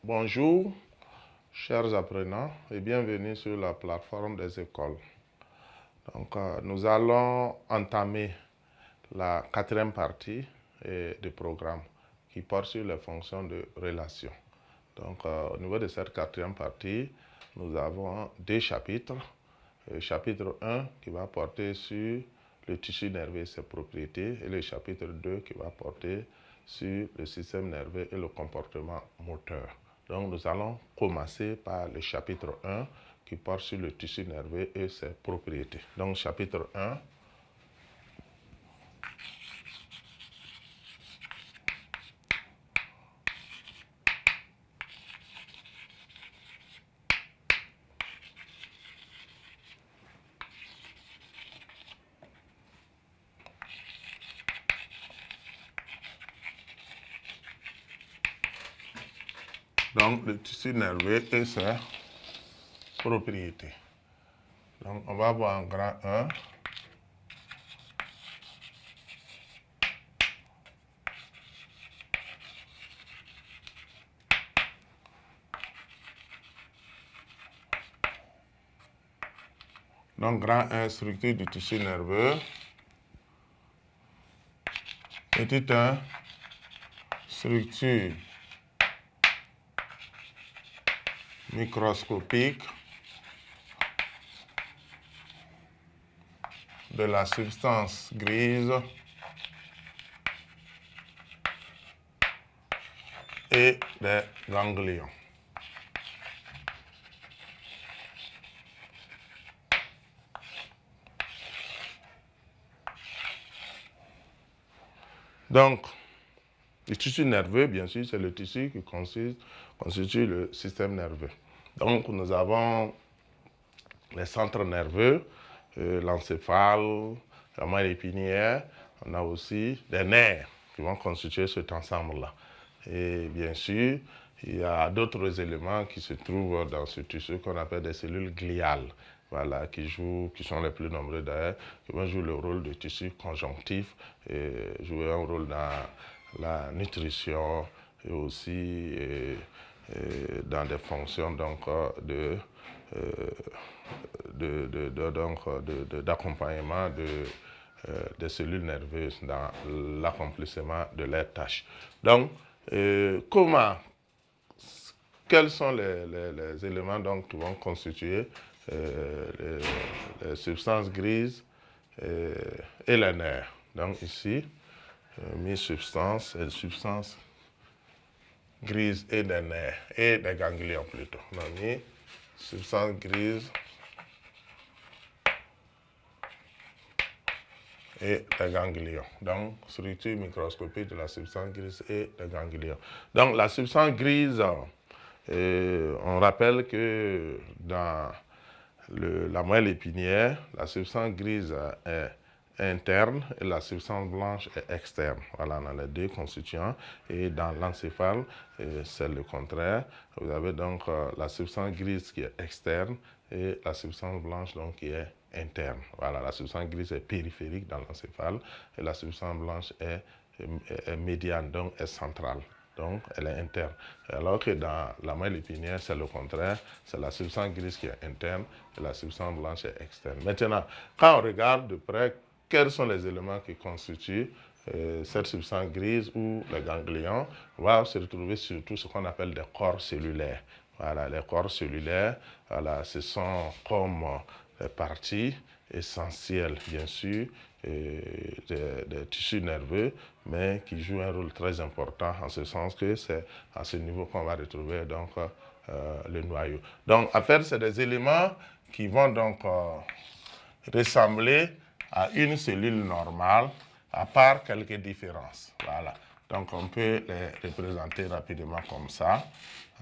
Bonjour, chers apprenants, et bienvenue sur la plateforme des écoles. Donc, nous allons entamer la quatrième partie du programme qui porte sur les fonctions de relation. Donc, au niveau de cette quatrième partie, nous avons deux chapitres. Le chapitre 1 qui va porter sur le tissu nerveux et ses propriétés, et le chapitre 2 qui va porter sur le système nerveux et le comportement moteur. Donc, nous allons commencer par le chapitre 1 qui porte sur le tissu nerveux et ses propriétés. Donc, chapitre 1. Donc, le tissu nerveux et ses propriétés. Donc, on va voir en grand 1. Donc, grand 1, structure du tissu nerveux. Petit 1, structure microscopique de la substance grise et des ganglions. Donc, le tissu nerveux, bien sûr, c'est le tissu qui constitue le système nerveux. Donc, nous avons les centres nerveux, l'encéphale, la moelle épinière. On a aussi des nerfs qui vont constituer cet ensemble-là. Et bien sûr, il y a d'autres éléments qui se trouvent dans ce tissu qu'on appelle des cellules gliales. Voilà, qui sont les plus nombreux d'ailleurs, qui vont jouer le rôle de tissu conjonctif et jouer un rôle dans la nutrition et aussi dans des fonctions d'accompagnement des cellules nerveuses dans l'accomplissement de leurs tâches. Donc, quels sont les éléments donc, qui vont constituer les substances grises et les nerfs? Donc ici, mis substance grise et des nerfs, et des ganglions plutôt. On a mis substance grise et des ganglions. Donc, structure microscopique de la substance grise et des ganglions. Donc, la substance grise, on rappelle que dans la moelle épinière, la substance grise est interne et la substance blanche est externe. Voilà, on a les deux constituants. Et dans l'encéphale, c'est le contraire. Vous avez donc la substance grise qui est externe et la substance blanche donc, qui est interne. Voilà, la substance grise est périphérique dans l'encéphale et la substance blanche est médiane, donc est centrale. Donc, elle est interne. Alors que dans la moelle épinière, c'est le contraire. C'est la substance grise qui est interne et la substance blanche est externe. Maintenant, quand on regarde de près, quels sont les éléments qui constituent cette substance grise ou les ganglions, on va se retrouver surtout ce qu'on appelle des corps cellulaires. Voilà, les corps cellulaires, voilà, ce sont comme les parties essentielles, bien sûr, des tissus nerveux, mais qui jouent un rôle très important en ce sens que c'est à ce niveau qu'on va retrouver donc, le noyau. Donc, en fait, c'est des éléments qui vont donc ressembler à une cellule normale, à part quelques différences. Voilà. Donc, on peut les représenter rapidement comme ça.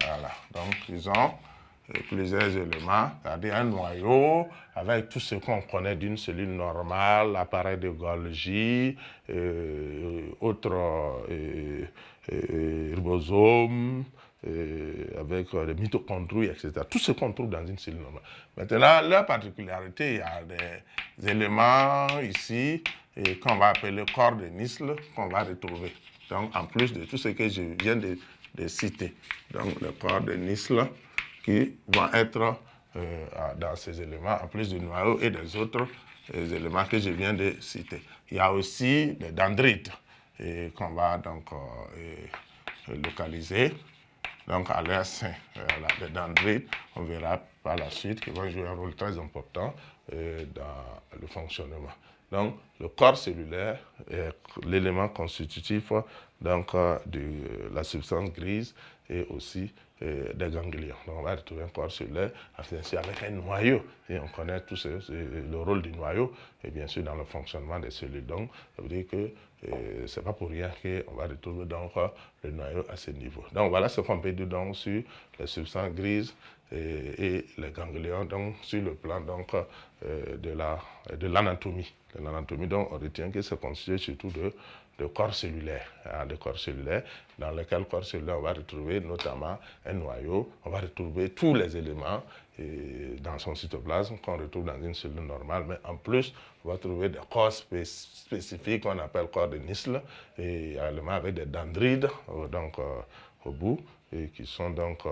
Voilà. Donc, ils ont plusieurs éléments, c'est-à-dire un noyau avec tout ce qu'on connaît d'une cellule normale, appareil de Golgi, autres ribosomes, avec les mitochondries, etc. Tout ce qu'on trouve dans une cellule normale. Maintenant, leur particularité, il y a des éléments ici qu'on va appeler corps de Nissl, qu'on va retrouver. Donc, en plus de tout ce que je viens de de citer. Donc, le corps de Nisle qui vont être dans ces éléments, en plus du noyau et des autres éléments que je viens de citer. Il y a aussi des dendrites qu'on va donc localiser. Donc, à l'air sain, les dendrites, on verra par la suite, qui vont jouer un rôle très important dans le fonctionnement. Donc, le corps cellulaire est l'élément constitutif donc, de la substance grise et aussi des ganglions. Donc, on va retrouver un corps cellulaire avec un noyau. Et on connaît tout le rôle du noyau, et bien sûr dans le fonctionnement des cellules. Donc, ça veut dire que ce n'est pas pour rien qu'on va retrouver donc, le noyau à ce niveau. Donc, voilà ce qu'on peut dire donc, sur les substances grises et les ganglions, donc sur le plan donc, de l'anatomie. Donc, on retient que c'est constitué surtout de corps cellulaires, de corps cellulaires, dans lesquels corps cellulaires on va retrouver notamment un noyau, on va retrouver tous les éléments dans son cytoplasme qu'on retrouve dans une cellule normale, mais en plus, on va trouver des corps spécifiques qu'on appelle corps de Nisle, et également avec des dendrites donc, au bout, et qui sont donc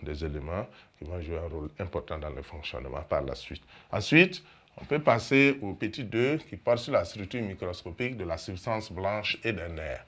des éléments qui vont jouer un rôle important dans le fonctionnement par la suite. Ensuite, on peut passer au petit 2 qui porte sur la structure microscopique de la substance blanche et des nerfs.